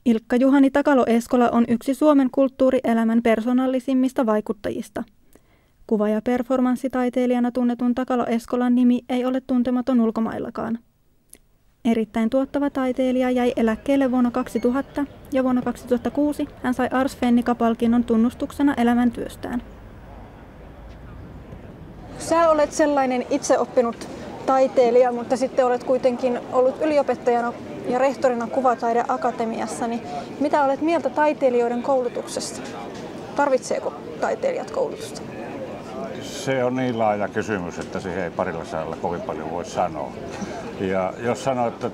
Ilkka-Juhani Takalo-Eskola on yksi Suomen kulttuurielämän persoonallisimmista vaikuttajista. Kuva- ja performanssitaiteilijana tunnetun Takalo-Eskolan nimi ei ole tuntematon ulkomaillakaan. Erittäin tuottava taiteilija jäi eläkkeelle vuonna 2000 ja vuonna 2006 hän sai Ars Fennica-palkinnon tunnustuksena elämäntyöstään. Sä olet sellainen itseoppinut taiteilija, mutta sitten olet kuitenkin ollut yliopettajana ja rehtorina Kuvataideakatemiassa. Niin mitä olet mieltä taiteilijoiden koulutuksesta? Tarvitseeko taiteilijat koulutusta? Se on niin laaja kysymys, että siihen ei parilla sanalla kovin paljon voi sanoa. Ja jos sanoo, että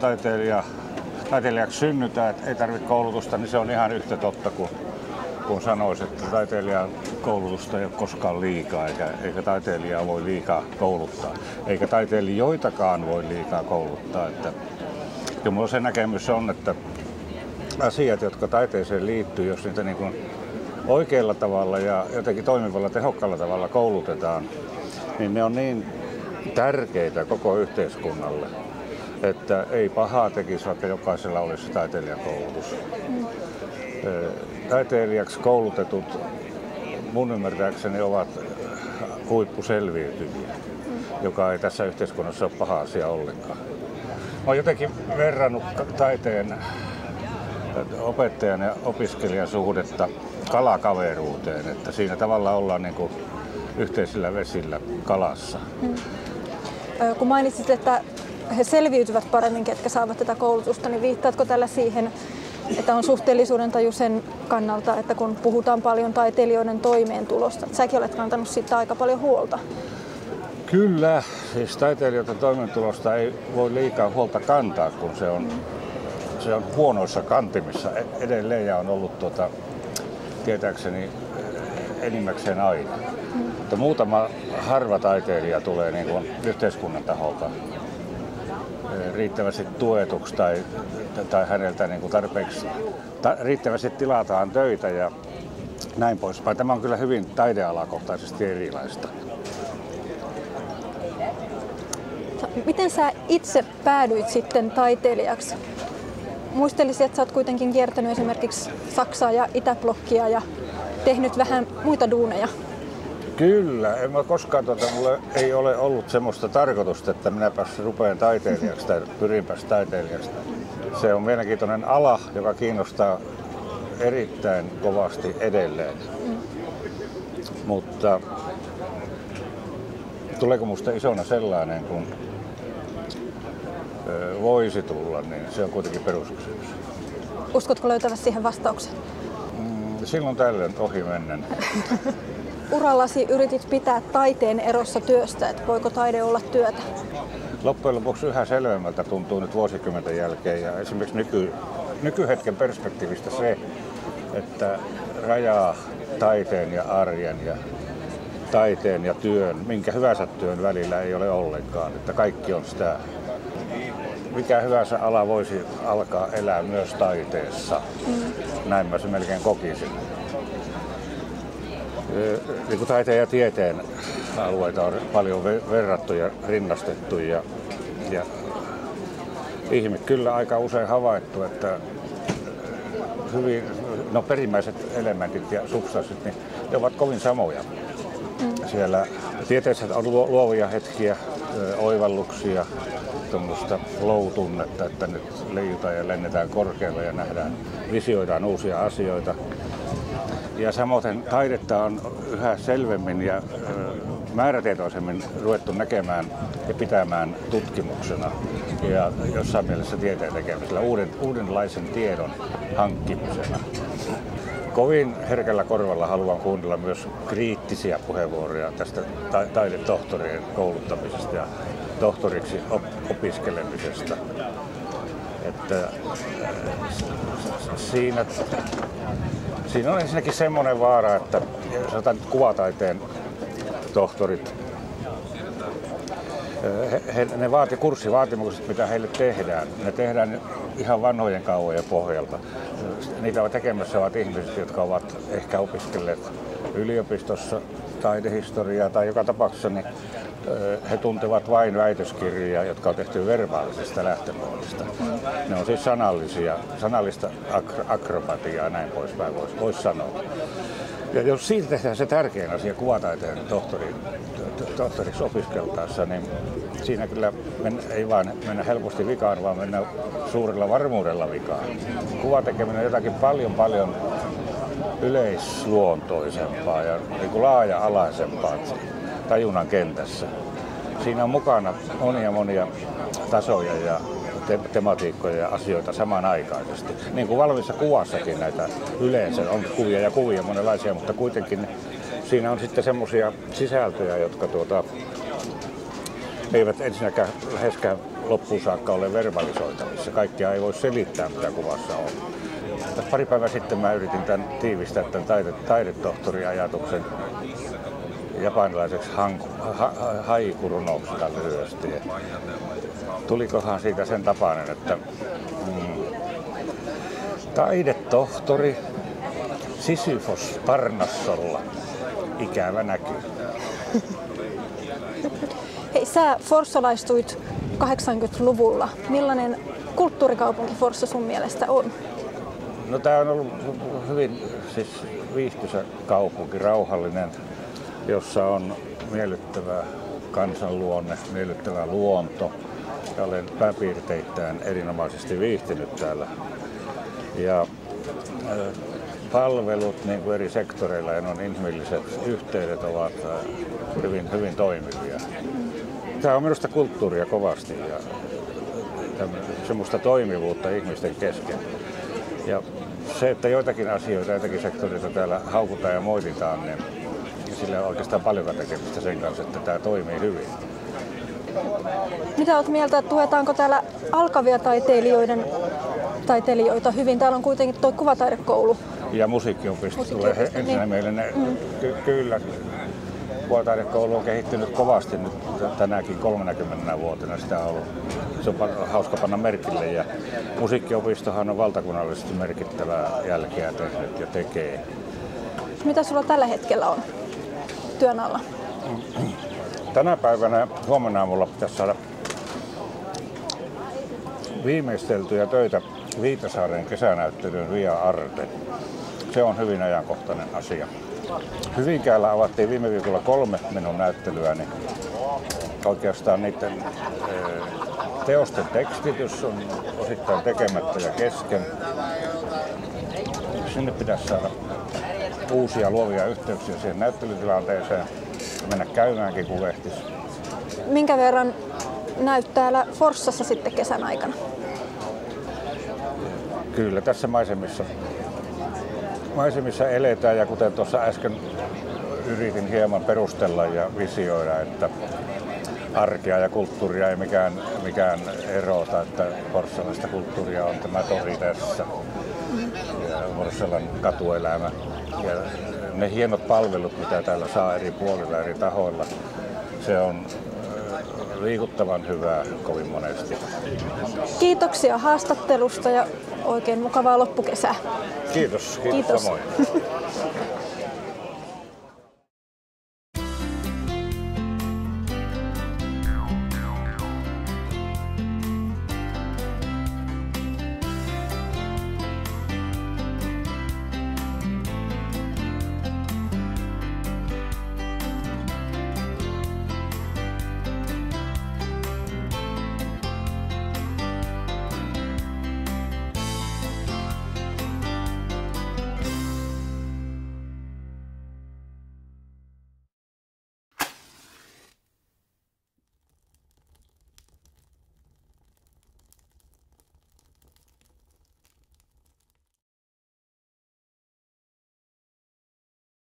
taiteilijaksi synnytään, että ei tarvitse koulutusta, niin se on ihan yhtä totta kun sanoisi, että taiteilijan koulutusta ei ole koskaan liikaa, eikä taiteilijaa voi liikaa kouluttaa, eikä taiteilijoitakaan voi liikaa kouluttaa. Että kyllä minulla se näkemys on, että asiat, jotka taiteeseen liittyy, jos niitä niin kuin oikealla tavalla ja jotenkin toimivalla, tehokkaalla tavalla koulutetaan, niin ne on niin tärkeitä koko yhteiskunnalle, että ei pahaa tekisi, vaikka jokaisella olisi taiteilijakoulutus. Taiteilijaksi koulutetut mun ymmärtääkseni ovat huippuselviytyjiä, joka ei tässä yhteiskunnassa ole paha asia ollenkaan. Mä oon jotenkin verrannut taiteen opettajan ja opiskelijan suhdetta kalakaveruuteen, että siinä tavallaan ollaan niin kuin yhteisillä vesillä kalassa. Kun mainitsit, että he selviytyvät paremmin, ketkä saavat tätä koulutusta, niin viittaatko tällä siihen, että on suhteellisuuden taju sen kannalta, että kun puhutaan paljon taiteilijoiden toimeentulosta, säkin olet kantanut siitä aika paljon huolta? Kyllä, siis taiteilijoiden toimeentulosta ei voi liikaa huolta kantaa, kun se on huonoissa kantimissa edelleen ja on ollut tietääkseni enimmäkseen aina. Mutta muutama harva taiteilija tulee niin kuin yhteiskunnan taholta riittävästi tuetuksi tai häneltä niin kuin tarpeeksi riittävästi tilataan töitä ja näin poispäin. Tämä on kyllä hyvin taidealakohtaisesti erilaista. Miten sä itse päädyit sitten taiteilijaksi? Muistelisin, että sä oot kuitenkin kiertänyt esimerkiksi Saksaa ja Itäblokkia ja tehnyt vähän muita duuneja. Kyllä, en mä koskaan, mulla ei ole ollut semmoista tarkoitusta, että minäpäs rupean taiteilijaksi tai pyrinpäs taiteilijaksi. Se on mielenkiintoinen ala, joka kiinnostaa erittäin kovasti edelleen. Mutta tuleeko musta isona sellainen, kun voisi tulla, niin se on kuitenkin peruskysymys. Uskotko löytäväsi siihen vastauksen? Silloin tällöin ohi mennen. Urallasi yritit pitää taiteen erossa työstä, että voiko taide olla työtä? Loppujen lopuksi yhä selvemmältä tuntuu nyt vuosikymmenten jälkeen ja esimerkiksi nykyhetken perspektiivistä se, että rajaa taiteen ja arjen ja taiteen ja työn, minkä hyvänsä työn välillä ei ole ollenkaan, että kaikki on sitä. Mikä hyvänsä ala voisi alkaa elää myös taiteessa. Näin mä se melkein kokisin. Niin kuin taiteen ja tieteen alueita on paljon verrattu ja rinnastettu ja kyllä aika usein havaittu, että perimmäiset elementit ja substanssit, niin ne ovat kovin samoja. Siellä tieteessä on luovia hetkiä, oivalluksia, tuommoista flow-tunnetta, että nyt leijutaan ja lennetään korkealle ja visioidaan uusia asioita. Ja samoin taidetta on yhä selvemmin ja määrätietoisemmin ruvettu näkemään ja pitämään tutkimuksena ja jossain mielessä tieteen tekemisellä, uudenlaisen tiedon hankkimisena. Kovin herkällä korvalla haluan kuunnella myös kriittisiä puheenvuoroja tästä taidetohtorien kouluttamisesta ja tohtoriksi opiskelemisesta. Että siinä on ensinnäkin semmoinen vaara, että sanotaan nyt kuvataiteen tohtorit, ne kurssivaatimukset, mitä heille tehdään, ne tehdään ihan vanhojen kauhojen pohjalta. Niitä ovat tekemässä ovat ihmiset, jotka ovat ehkä opiskelleet yliopistossa taidehistoriaa tai joka tapauksessa niin he tuntevat vain väitöskirjoja, jotka on tehty verbaalisesta lähtökohdista. Ne on siis sanallista akrobatiaa, näin poispäin voisi sanoa. Ja jos siitä tehdään se tärkein asia kuvataiteen tohtoriksi opiskeltaessa, niin siinä kyllä ei vaan mennä helposti vikaan, vaan mennä suurella varmuudella vikaan. Kuvatekeminen on jotakin paljon yleisluontoisempaa ja niin kuin laaja-alaisempaa tajunnan kentässä. Siinä on mukana monia tasoja ja tematiikkoja ja asioita samanaikaisesti. Niin kuin valmiissa kuvassakin näitä yleensä on kuvia monenlaisia, mutta kuitenkin siinä on sitten semmoisia sisältöjä, jotka eivät ensinnäkään läheskään loppuun saakka ole verbalisoitavissa. Kaikkia ei voi selittää, mitä kuvassa on. Pari päivää sitten mä yritin tiivistää tämän taidetohtoriajatuksen japanilaiseksi haikurunouksesta lyhyesti. Tulikohan siitä sen tapainen, että taidetohtori Sisyfos Parnassolla, ikävä näkyy. Hei, sä forssalaisuit 80-luvulla. Millainen kulttuurikaupunki Forssa sun mielestä on? No, tää on ollut hyvin viihtyisä kaupunki, rauhallinen, jossa on miellyttävä kansanluonne, miellyttävä luonto. Ja olen pääpiirteittäin erinomaisesti viihtynyt täällä. Ja palvelut niin kuin eri sektoreilla ja inhimilliset yhteydet ovat hyvin toimivia. Tämä on minusta kulttuuria kovasti ja semmoista toimivuutta ihmisten kesken. Ja se, että joitakin asioita, joitakin sektoreita täällä haukutaan ja moititaan, niin sillä on oikeastaan paljon tekemistä sen kanssa, että tämä toimii hyvin. Mitä olet mieltä, että tuhetaanko täällä alkavia taiteilijoita hyvin? Täällä on kuitenkin tuo kuvataidekoulu. Ja musiikkiopisto tulee ensin meille. Kyllä. Kuvataidekoulu on kehittynyt kovasti nyt tänäkin 30 vuotena. Sitä on ollut. Se on hauska panna merkille. Ja musiikkiopistohan on valtakunnallisesti merkittävää jälkeä tehnyt ja tekee. Mitä sulla tällä hetkellä on työn alla? Tänä päivänä huomenna aamulla pitäisi saada viimeisteltyjä töitä Viitasaaren kesänäyttelyyn Via Arte. Se on hyvin ajankohtainen asia. Hyvinkäällä avattiin viime viikolla 3 minun näyttelyäni. Oikeastaan niiden teosten tekstitys on osittain tekemättä ja kesken. Sinne pitäisi saada uusia luovia yhteyksiä siihen näyttelytilanteeseen ja mennä käymäänkin kun ehtis. Minkä verran näyt täällä Forssassa sitten kesän aikana? Kyllä tässä maisemissa eletään ja kuten tuossa äsken yritin hieman perustella ja visioida, että arkea ja kulttuuria ei mikään erota, että forssalaista kulttuuria on tämä tori tässä ja Forssalan katuelämä ja ne hienot palvelut, mitä täällä saa eri puolilla, eri tahoilla, se on liikuttavan hyvää kovin monesti. Kiitoksia haastattelusta ja oikein mukavaa loppukesää. Kiitos samoin.